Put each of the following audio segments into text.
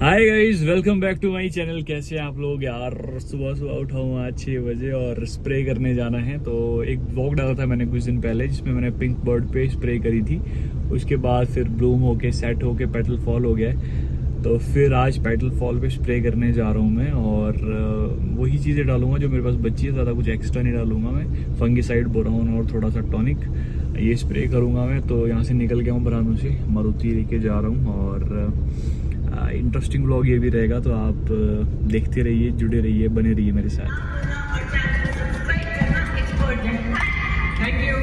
Hi guys, welcome back to my channel. कैसे हैं आप लोग यार। सुबह सुबह उठा हूँ आज 6 बजे और स्प्रे करने जाना है। तो एक व्लॉग डाला था मैंने कुछ दिन पहले जिसमें मैंने पिंक बर्ड पे स्प्रे करी थी। उसके बाद फिर ब्लूम होके सेट होके पेटल फॉल हो गया है। तो फिर आज पेटल फॉल पे स्प्रे करने जा रहा हूँ मैं और वही चीज़ें डालूंगा जो मेरे पास बची है। ज़्यादा कुछ एक्स्ट्रा नहीं डालूंगा मैं। फंगिसाइड, बोरान और थोड़ा सा टॉनिक ये स्प्रे करूँगा मैं। तो यहाँ से निकल गया हूँ बरानू से, मारुति लेके जा रहा हूँ और इंटरेस्टिंग व्लॉग ये भी रहेगा। तो आप देखते रहिए, जुड़े रहिए, बने रहिए मेरे साथ। Thank you.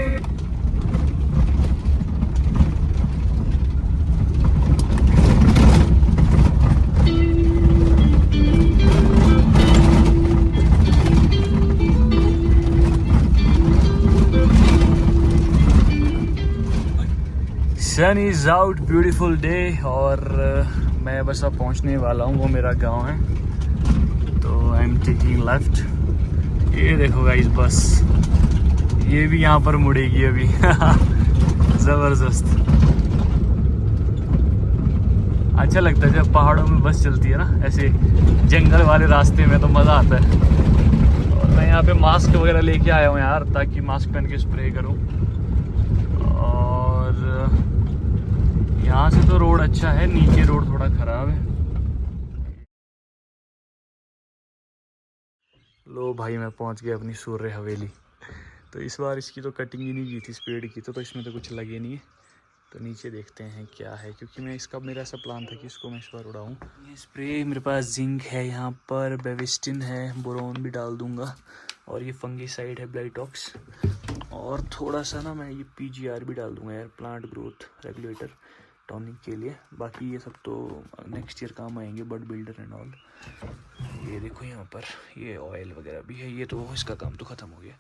Sun is out, beautiful day. और मैं बस अब पहुंचने वाला हूँ, वो मेरा गांव है। तो आई एम टेकिंग लेफ्ट। ये देखो गाइस, बस ये भी यहाँ पर मुड़ेगी अभी। जबरदस्त। अच्छा लगता है जब पहाड़ों में बस चलती है ना, ऐसे जंगल वाले रास्ते में, तो मज़ा आता है। और मैं यहाँ पे मास्क वगैरह लेके आया हूँ यार, ताकि मास्क पहन के स्प्रे करूँ। और यहाँ से तो रोड अच्छा है, नीचे रोड थोड़ा ख़राब है। लो भाई, मैं पहुँच गया अपनी सूर्य हवेली। तो इस बार इसकी तो कटिंग ही नहीं की थी स्पेड की, तो इसमें तो कुछ लगे नहीं है। तो नीचे देखते हैं क्या है, क्योंकि मैं इसका मेरा ऐसा प्लान था कि इसको मैं इस बार उड़ाऊँ। ये स्प्रे मेरे पास जिंक है, यहाँ पर बेविस्टिन है, बोरोन भी डाल दूँगा। और ये फंगीसाइड है, ब्लाइटॉक्स। और थोड़ा सा ना मैं ये PGR भी डाल दूँगा यार, प्लांट ग्रोथ रेगुलेटर, टॉनिक के लिए। बाकी ये सब तो नेक्स्ट ईयर काम आएंगे, बड बिल्डर एंड ऑल। ये देखो यहाँ पर ये ऑयल वगैरह भी है। ये तो इसका काम तो ख़त्म हो गया।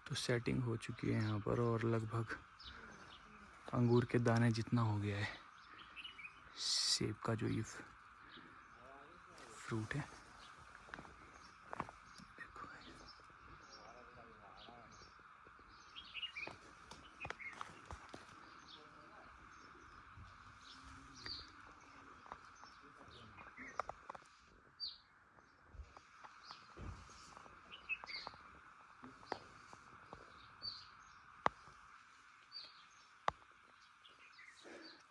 तो सेटिंग हो चुकी है यहाँ पर, और लगभग अंगूर के दाने जितना हो गया है। सेब का जो ये फ्रूट है, देखो।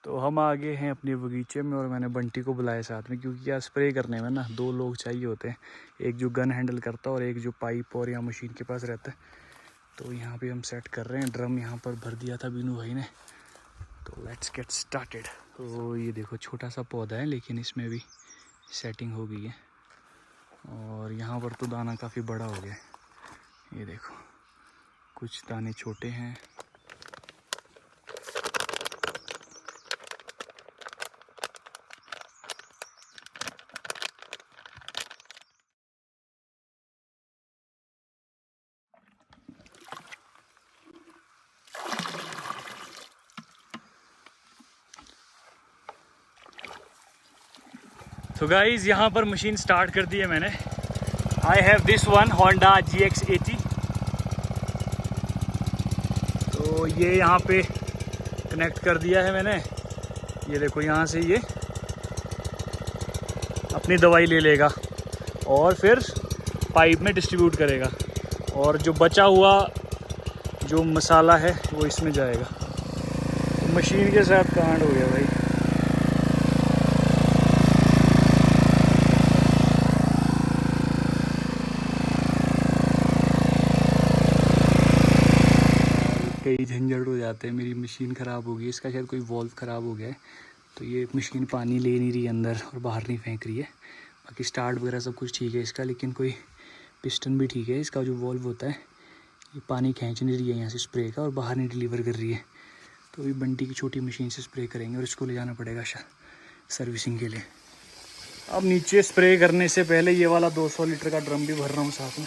तो हम आ गए हैं अपने बगीचे में, और मैंने बंटी को बुलाया साथ में, क्योंकि यार स्प्रे करने में ना 2 लोग चाहिए होते हैं। एक जो गन हैंडल करता है और एक जो पाइप और या मशीन के पास रहता है। तो यहाँ पे हम सेट कर रहे हैं। ड्रम यहाँ पर भर दिया था बीनू भाई ने। तो लेट्स गेट स्टार्टेड। तो ये देखो, छोटा सा पौधा है लेकिन इसमें भी सेटिंग हो गई है। और यहाँ पर तो दाना काफ़ी बड़ा हो गया है। ये देखो, कुछ दाने छोटे हैं। तो गाइज यहाँ पर मशीन स्टार्ट कर दी है मैंने। I have this one Honda GX80। तो ये यहाँ पे कनेक्ट कर दिया है मैंने। ये देखो, यहाँ से ये अपनी दवाई ले लेगा और फिर पाइप में डिस्ट्रीब्यूट करेगा। और जो बचा हुआ जो मसाला है वो इसमें जाएगा। मशीन के साथ कांड हो गया भाई। कई झंझट हो जाते हैं। मेरी मशीन ख़राब हो गई, इसका शायद कोई वॉल्व ख़राब हो गया है। तो ये मशीन पानी ले नहीं रही अंदर और बाहर नहीं फेंक रही है। बाकी स्टार्ट वगैरह सब कुछ ठीक है इसका, लेकिन कोई पिस्टन भी ठीक है। इसका जो वॉल्व होता है, ये पानी खींच नहीं रही है यहाँ से स्प्रे का, और बाहर नहीं डिलीवर कर रही है। तो अभी बंटी की छोटी मशीन से स्प्रे करेंगे और इसको ले जाना पड़ेगा सर्विसिंग के लिए। अब नीचे स्प्रे करने से पहले ये वाला 200 लीटर का ड्रम भी भर रहा हूँ साथ में।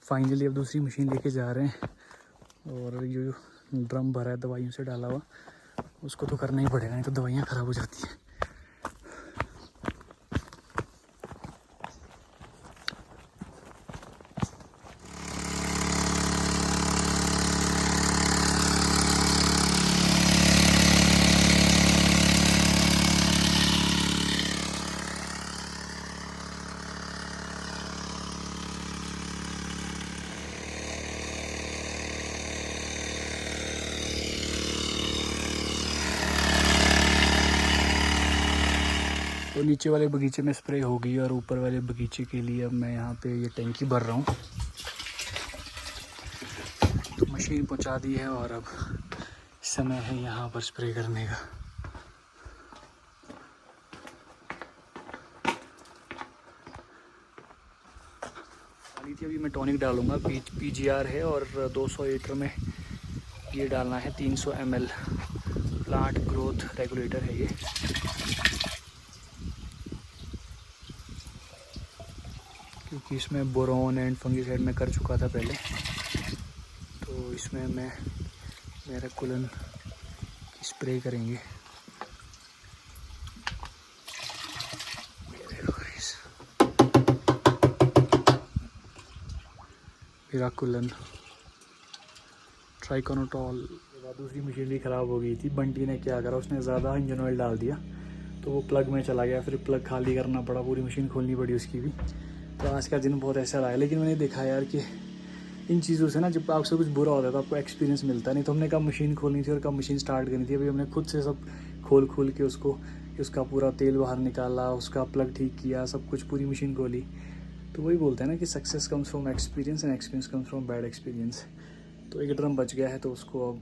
फाइनली अब दूसरी मशीन लेके जा रहे हैं। और ये जो ड्रम भरा है दवाइयों से डाला हुआ, उसको तो करना ही पड़ेगा, नहीं तो दवाइयाँ ख़राब हो जाती हैं। तो नीचे वाले बगीचे में स्प्रे हो गई और ऊपर वाले बगीचे के लिए अब मैं यहाँ पे ये टैंकी भर रहा हूँ। तो मशीन पहुँचा दी है और अब समय है यहाँ पर स्प्रे करने का। अभी मैं टॉनिक डालूंगा, PGR है और 200 लीटर में ये डालना है 300 ml। प्लांट ग्रोथ रेगुलेटर है ये। क्योंकि इसमें बोरोन एंड फंगीसाइड में कर चुका था पहले, तो इसमें मैं मेराकुलन स्प्रे करेंगे। मेराकुलन ट्राइकोनोटॉल। दूसरी मशीन भी ख़राब हो गई थी। बंटी ने क्या करा, उसने ज़्यादा इंजन ऑयल डाल दिया तो वो प्लग में चला गया, फिर प्लग खाली करना पड़ा, पूरी मशीन खोलनी पड़ी उसकी भी। तो आज का दिन बहुत ऐसा रहा है। लेकिन मैंने देखा यार कि इन चीज़ों से ना जब आपसे कुछ बुरा होता है तो आपको एक्सपीरियंस मिलता है। नहीं तो हमने कब मशीन खोलनी थी और कब मशीन स्टार्ट करनी थी, अभी हमने खुद से सब खोल के उसका पूरा तेल बाहर निकाला, उसका प्लग ठीक किया, सब कुछ पूरी मशीन खोली। तो वही बोलते हैं ना कि success comes from experience and experience comes from bad experience. तो एक ड्रम बच गया है तो उसको अब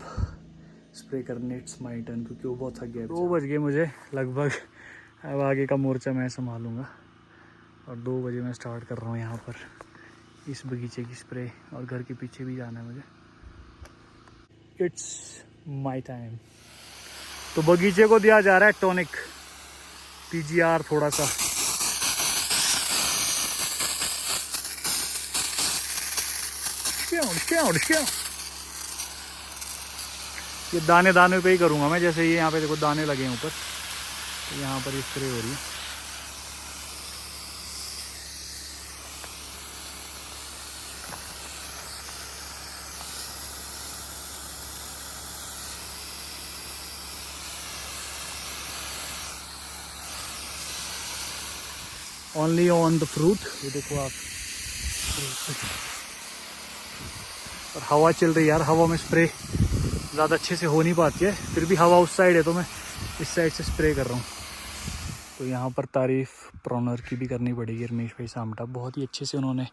स्प्रे करने इट्स माई टर्न, क्योंकि वो बहुत थक गया। 2 बज गए मुझे लगभग। अब आगे का मोर्चा मैं संभालूँगा और 2 बजे मैं स्टार्ट कर रहा हूँ यहाँ पर इस बगीचे की स्प्रे, और घर के पीछे भी जाना है मुझे। It's my time. तो बगीचे को दिया जा रहा है टॉनिक PGR थोड़ा सा। ये दाने दाने पे ही करूँगा मैं, जैसे ये यहाँ पे देखो दाने लगे हैं ऊपर, तो यहाँ पर स्प्रे हो रही है। Only on the fruit. ये देखो आप, और हवा चल रही है यार, हवा में स्प्रे ज़्यादा अच्छे से हो नहीं पाती है, फिर भी हवा उस साइड है तो मैं इस साइड से स्प्रे कर रहा हूँ। तो यहाँ पर तारीफ़ प्रॉनर की भी करनी पड़ेगी, रमेश भाई सामटा। बहुत ही अच्छे से उन्होंने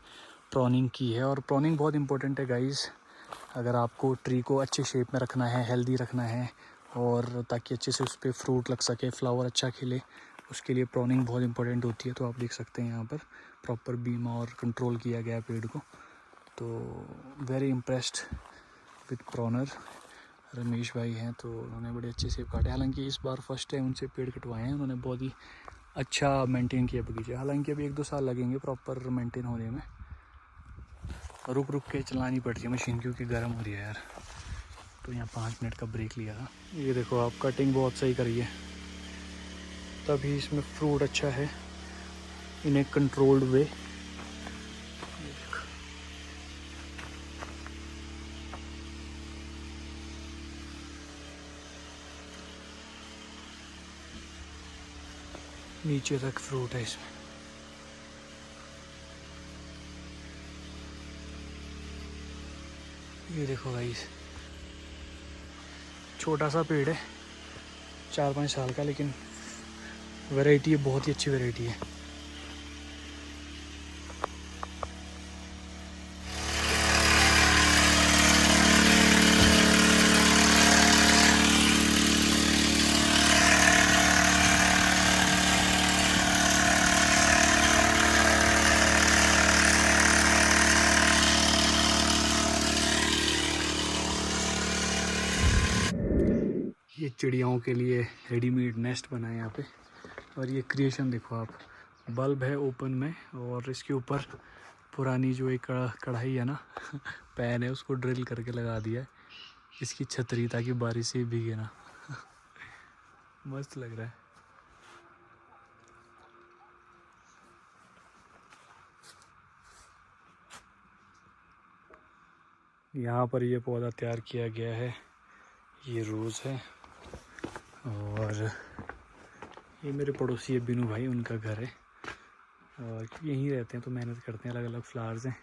प्रॉनिंग की है, और प्रॉनिंग बहुत इंपॉर्टेंट है गाइस। अगर आपको ट्री को अच्छे शेप में रखना है, हेल्दी रखना है, और ताकि अच्छे से उस पर फ्रूट लग सके, फ्लावर अच्छा खिले, उसके लिए प्रॉनिंग बहुत इंपॉर्टेंट होती है। तो आप देख सकते हैं यहाँ पर प्रॉपर बीम और कंट्रोल किया गया पेड़ को। तो वेरी इम्प्रेस्ड विद प्रॉनर। रमेश भाई हैं तो उन्होंने बड़े अच्छे से काटे। हालांकि इस बार फर्स्ट टाइम उनसे पेड़ कटवाए हैं, उन्होंने बहुत ही अच्छा मेंटेन किया बगीचे। हालांकि अभी 1-2 साल लगेंगे प्रॉपर मेंटेन होने में। रुक के चलानी पड़ती है मशीन क्योंकि गर्म हो रही है यार। तो यहाँ 5 मिनट का ब्रेक लिया था। ये देखो आप, कटिंग बहुत सही करी है, तभी इसमें फ्रूट अच्छा है इन ए कंट्रोल्ड वे। नीचे तक फ्रूट है इसमें। ये देखो गाइस, छोटा सा पेड़ है, 4-5 साल का, लेकिन वैरायटी है, बहुत ही अच्छी वैरायटी है। ये चिड़ियाओं के लिए रेडीमेड नेस्ट बना है यहाँ पे। और ये क्रिएशन देखो आप, बल्ब है ओपन में, और इसके ऊपर पुरानी जो एक कढ़ाई है ना पैन है, उसको ड्रिल करके लगा दिया है इसकी छतरी, ताकि बारिश से भीगे ना। मस्त लग रहा है। यहाँ पर ये पौधा तैयार किया गया है, ये रोज़ है। और ये मेरे पड़ोसी है बिनू भाई, उनका घर है, और यहीं रहते हैं तो मेहनत करते हैं। अलग अलग फ्लावर्स हैं।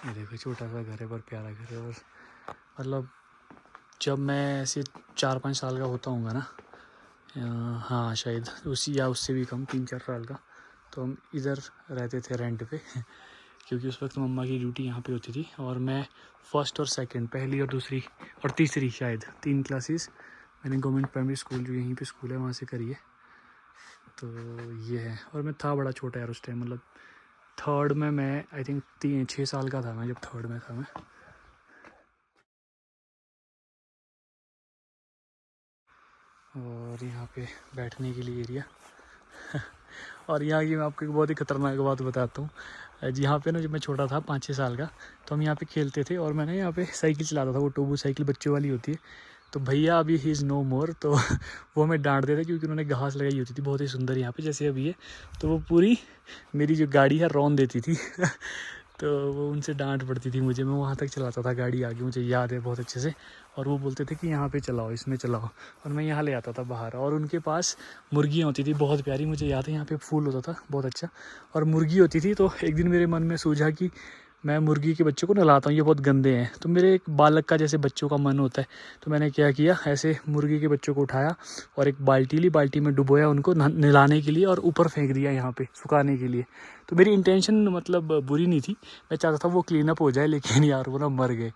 ये देखो छोटा सा घर है पर प्यारा घर है। और मतलब जब मैं ऐसे 4-5 साल का होता हूँगा ना, हाँ शायद उसी या उससे भी कम, 3-4 साल का। तो हम इधर रहते थे रेंट पे क्योंकि उस वक्त मम्मा की ड्यूटी यहाँ पे होती थी, और मैं फर्स्ट और सेकंड, पहली और दूसरी और तीसरी शायद 3 क्लासेस मैंने गवर्नमेंट प्राइमरी स्कूल, जो यहीं पे स्कूल है, वहाँ से करी है। तो ये है। और मैं था बड़ा छोटा यार उस टाइम, मतलब थर्ड में मैं आई थिंक 6 साल का था मैं जब थर्ड में था मैं। और यहाँ पे बैठने के लिए एरिया और यहाँ की मैं आपको एक बहुत ही ख़तरनाक बात बताता हूँ। यहाँ पे ना जब मैं छोटा था 5-6 साल का, तो हम यहाँ पे खेलते थे और मैंने यहाँ पे साइकिल चलाता था, वो टोबू साइकिल बच्चों वाली होती है। तो भैया अभी ही इज़ नो मोर, तो वो हमें डांटते थे क्योंकि उन्होंने घास लगाई होती थी बहुत ही सुंदर यहाँ पे जैसे अभी है। तो वो पूरी मेरी जो गाड़ी है रौंद देती थी तो वो उनसे डांट पड़ती थी मुझे। मैं वहाँ तक चलाता था गाड़ी आगे, मुझे याद है बहुत अच्छे से। और वो बोलते थे कि यहाँ पे चलाओ, इसमें चलाओ, और मैं यहाँ ले आता था बाहर। और उनके पास मुर्गियाँ होती थी बहुत प्यारी, मुझे याद है यहाँ पे फूल होता था बहुत अच्छा, और मुर्गी होती थी। तो एक दिन मेरे मन में सूझा कि मैं मुर्गी के बच्चों को नहलाता हूँ, ये बहुत गंदे हैं। तो मेरे एक बालक का जैसे बच्चों का मन होता है, तो मैंने क्या किया, ऐसे मुर्गी के बच्चों को उठाया और एक बाल्टी ली, बाल्टी में डुबोया उनको नहलाने के लिए और ऊपर फेंक दिया यहाँ पे सुखाने के लिए। तो मेरी इंटेंशन मतलब बुरी नहीं थी, मैं चाहता था वो क्लीन अप हो जाए, लेकिन यार वो ना मर गए।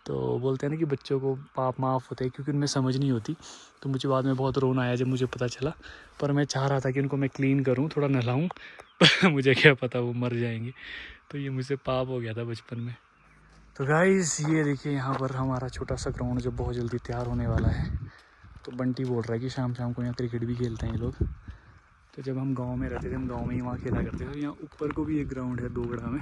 तो बोलते हैं ना कि बच्चों को पाप माफ़ होते हैं क्योंकि उनमें समझ नहीं होती। तो मुझे बाद में बहुत रोना आया जब मुझे पता चला, पर मैं चाह रहा था कि उनको मैं क्लीन करूँ, थोड़ा नहलाऊँ पर मुझे क्या पता वो मर जाएंगे। तो ये मुझसे पाप हो गया था बचपन में। तो गाइस ये देखिए यहाँ पर हमारा छोटा सा ग्राउंड जो बहुत जल्दी तैयार होने वाला है। तो बंटी बोल रहा है कि शाम शाम को यहाँ क्रिकेट भी खेलते हैं ये लोग। तो जब हम गांव में रहते थे, हम गांव में ही वहाँ खेला करते थे। यहाँ ऊपर को भी एक ग्राउंड है दोगड़ा में।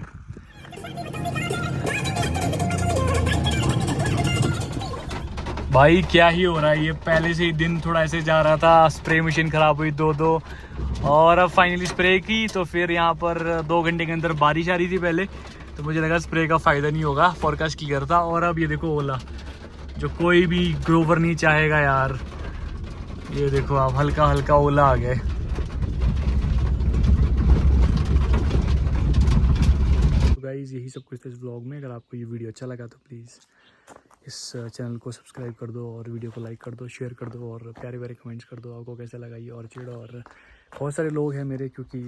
भाई क्या ही हो रहा है, ये पहले से ही दिन थोड़ा ऐसे जा रहा था, स्प्रे मशीन ख़राब हुई दो और अब फाइनली स्प्रे की। तो फिर यहाँ पर 2 घंटे के अंदर बारिश आ रही थी पहले, तो मुझे लगा स्प्रे का फ़ायदा नहीं होगा, फोरकास्ट क्लियर था। और अब ये देखो ओला, जो कोई भी ग्रोवर नहीं चाहेगा यार। ये देखो आप, हल्का हल्का ओला आ गया। तो गाइज़ यही सब कुछ था इस व्लॉग में। अगर आपको ये वीडियो अच्छा लगा तो प्लीज़ इस चैनल को सब्सक्राइब कर दो और वीडियो को लाइक कर दो, शेयर कर दो, और प्यारे प्यारे कमेंट्स कर दो आपको कैसा लगा ये ऑर्चिड। और बहुत सारे लोग हैं मेरे, क्योंकि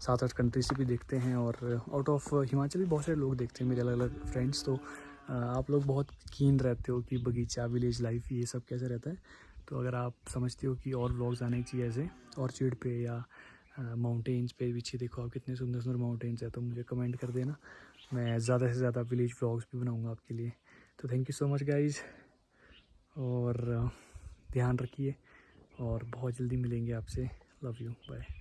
7-8 कंट्री से भी देखते हैं, और आउट ऑफ हिमाचल भी बहुत सारे लोग देखते हैं मेरे अलग अलग फ्रेंड्स। तो आप लोग बहुत कीन रहते हो कि बगीचा, विलेज लाइफ, ये सब कैसे रहता है। तो अगर आप समझते हो कि और व्लॉग्स आने चाहिए ऐसे ऑर्चिड पे या माउंटेन्स पे, पीछे देखो आप कितने सुंदर सुंदर माउंटेन्स हैं, तो मुझे कमेंट कर देना। मैं ज़्यादा से ज़्यादा विलेज व्लॉग्स भी बनाऊँगा आपके लिए। तो thank you so much guys, और ध्यान रखिए, और बहुत जल्दी मिलेंगे आपसे। Love you, bye.